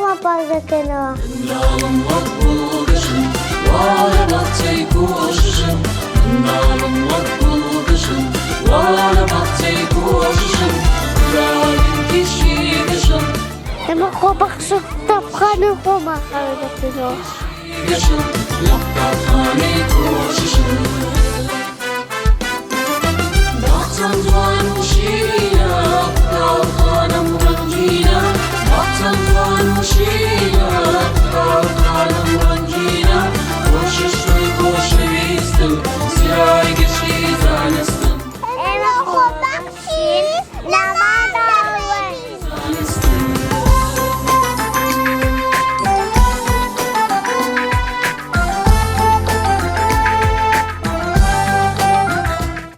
ما باركنا Nalım var buluşun, vara baktay koşuşun. Nalım var buluşun, vara baktay koşuşun. Ralim kişiymişim, لما خوبك شفت بخاني خوما خرجت yaşım. Yaprakhaney koşuşun.